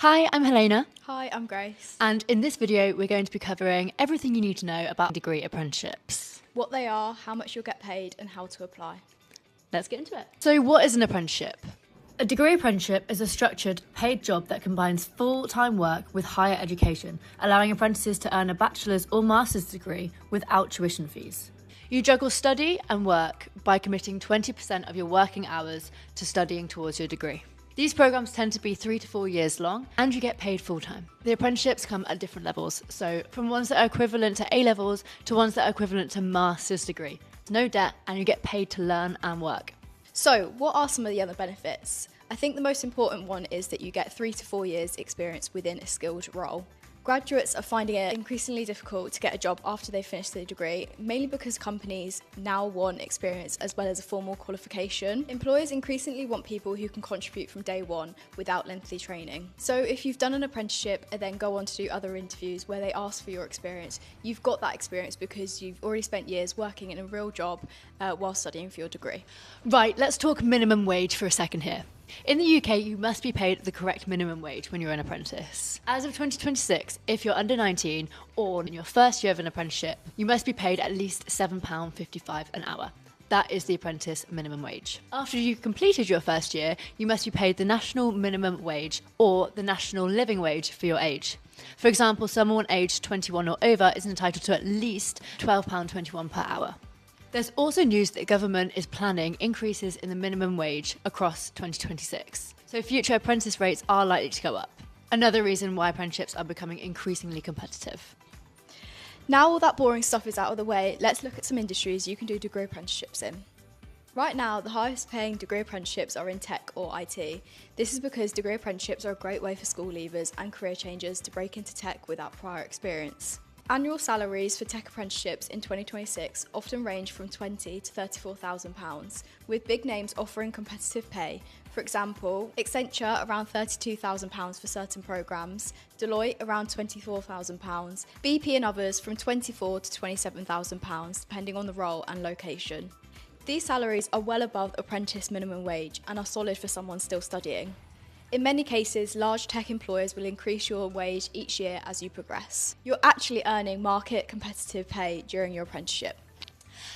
Hi, I'm Helena, Hi, I'm Grace. and in this video we're going to be covering everything you need to know about degree apprenticeships. What they are, how much you'll get paid, and how to apply. Let's get into it. So what is an apprenticeship? A degree apprenticeship is a structured, paid job that combines full-time work with higher education, allowing apprentices to earn a bachelor's or master's degree without tuition fees. You juggle study and work by committing 20% of your working hours to studying towards your degree. These programs tend to be 3 to 4 years long, and you get paid full-time. The apprenticeships come at different levels, so from ones that are equivalent to A-levels to ones that are equivalent to master's degree. No debt, and you get paid to learn and work. So, what are some of the other benefits? I think the most important one is that you get 3 to 4 years experience within a skilled role. Graduates are finding it increasingly difficult to get a job after they finish their degree, mainly because companies now want experience as well as a formal qualification. Employers increasingly want people who can contribute from day one without lengthy training. So if you've done an apprenticeship and then go on to do other interviews where they ask for your experience, you've got that experience because you've already spent years working in a real job while studying for your degree. Right, let's talk minimum wage for a second here. In the UK, you must be paid the correct minimum wage when you're an apprentice. As of 2026, if you're under 19 or in your first year of an apprenticeship, you must be paid at least £7.55 an hour. That is the apprentice minimum wage. After you've completed your first year, you must be paid the national minimum wage or the national living wage for your age. For example, someone aged 21 or over is entitled to at least £12.21 per hour. There's also news that the government is planning increases in the minimum wage across 2026. So future apprentice rates are likely to go up. Another reason why apprenticeships are becoming increasingly competitive. Now all that boring stuff is out of the way, let's look at some industries you can do degree apprenticeships in. Right now, the highest paying degree apprenticeships are in tech or IT. This is because degree apprenticeships are a great way for school leavers and career changers to break into tech without prior experience. Annual salaries for tech apprenticeships in 2026 often range from £20,000 to £34,000, with big names offering competitive pay. For example, Accenture around £32,000 for certain programs, Deloitte around £24,000, BP and others from £24,000 to £27,000 depending on the role and location. These salaries are well above apprentice minimum wage and are solid for someone still studying. In many cases, large tech employers will increase your wage each year as you progress. You're actually earning market competitive pay during your apprenticeship.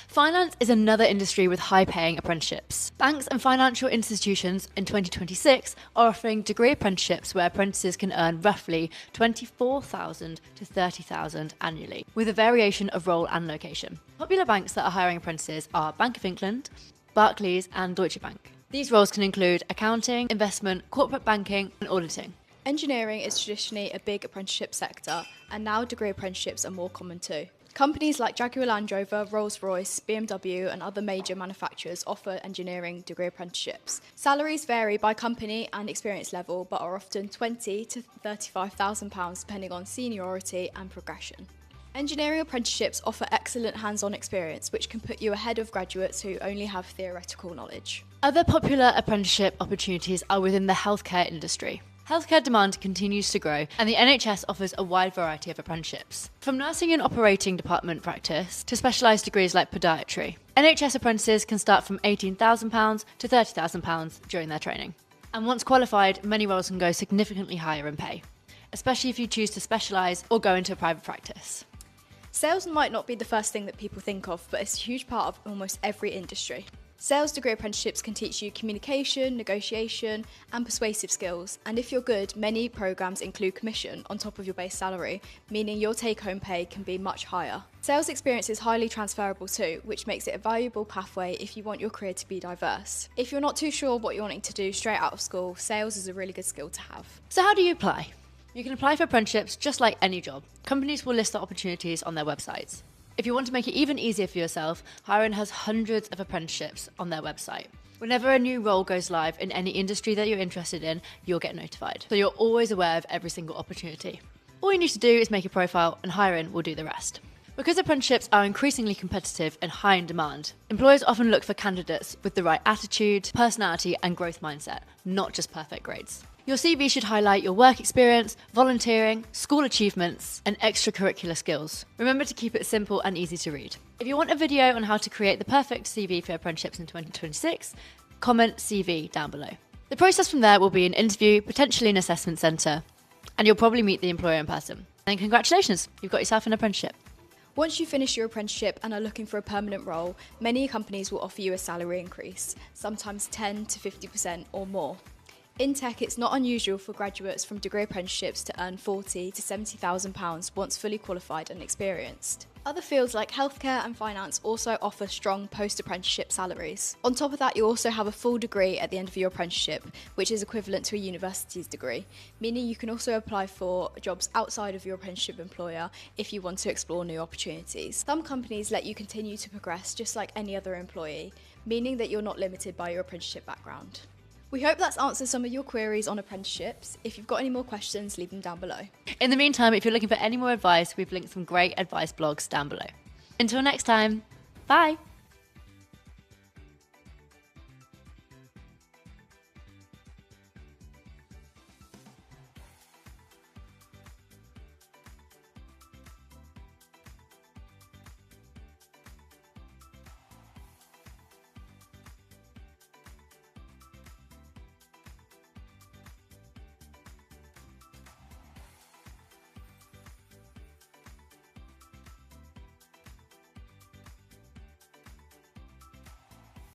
Finance is another industry with high-paying apprenticeships. Banks and financial institutions in 2026 are offering degree apprenticeships where apprentices can earn roughly £24,000 to £30,000 annually, with a variation of role and location. Popular banks that are hiring apprentices are Bank of England, Barclays and Deutsche Bank. These roles can include accounting, investment, corporate banking and auditing. Engineering is traditionally a big apprenticeship sector, and now degree apprenticeships are more common too. Companies like Jaguar Land Rover, Rolls-Royce, BMW and other major manufacturers offer engineering degree apprenticeships. Salaries vary by company and experience level, but are often £20,000 to £35,000 depending on seniority and progression. Engineering apprenticeships offer excellent hands-on experience, which can put you ahead of graduates who only have theoretical knowledge. Other popular apprenticeship opportunities are within the healthcare industry. Healthcare demand continues to grow, and the NHS offers a wide variety of apprenticeships. From nursing and operating department practice to specialised degrees like podiatry, NHS apprentices can start from £18,000 to £30,000 during their training. And once qualified, many roles can go significantly higher in pay, especially if you choose to specialise or go into a private practice. Sales might not be the first thing that people think of, but it's a huge part of almost every industry. Sales degree apprenticeships can teach you communication, negotiation, and persuasive skills, and if you're good, many programs include commission on top of your base salary, meaning your take-home pay can be much higher. Sales experience is highly transferable too, which makes it a valuable pathway if you want your career to be diverse. If you're not too sure what you're wanting to do straight out of school, sales is a really good skill to have. So how do you apply? You can apply for apprenticeships just like any job. Companies will list the opportunities on their websites. If you want to make it even easier for yourself, Hiring has hundreds of apprenticeships on their website. Whenever a new role goes live in any industry that you're interested in, you'll get notified. So you're always aware of every single opportunity. All you need to do is make a profile and Hiring will do the rest. Because apprenticeships are increasingly competitive and high in demand, employers often look for candidates with the right attitude, personality and growth mindset, not just perfect grades. Your CV should highlight your work experience, volunteering, school achievements, and extracurricular skills. Remember to keep it simple and easy to read. If you want a video on how to create the perfect CV for apprenticeships in 2026, comment CV down below. The process from there will be an interview, potentially an assessment centre, And you'll probably meet the employer in person. And congratulations, you've got yourself an apprenticeship. Once you finish your apprenticeship and are looking for a permanent role, many companies will offer you a salary increase, sometimes 10 to 50% or more. In tech, it's not unusual for graduates from degree apprenticeships to earn £40,000 to £70,000 once fully qualified and experienced. Other fields like healthcare and finance also offer strong post-apprenticeship salaries. On top of that, you also have a full degree at the end of your apprenticeship, which is equivalent to a university's degree, meaning you can also apply for jobs outside of your apprenticeship employer if you want to explore new opportunities. Some companies let you continue to progress just like any other employee, meaning that you're not limited by your apprenticeship background. We hope that's answered some of your queries on apprenticeships. If you've got any more questions, leave them down below. In the meantime, if you're looking for any more advice, we've linked some great advice blogs down below. Until next time, bye!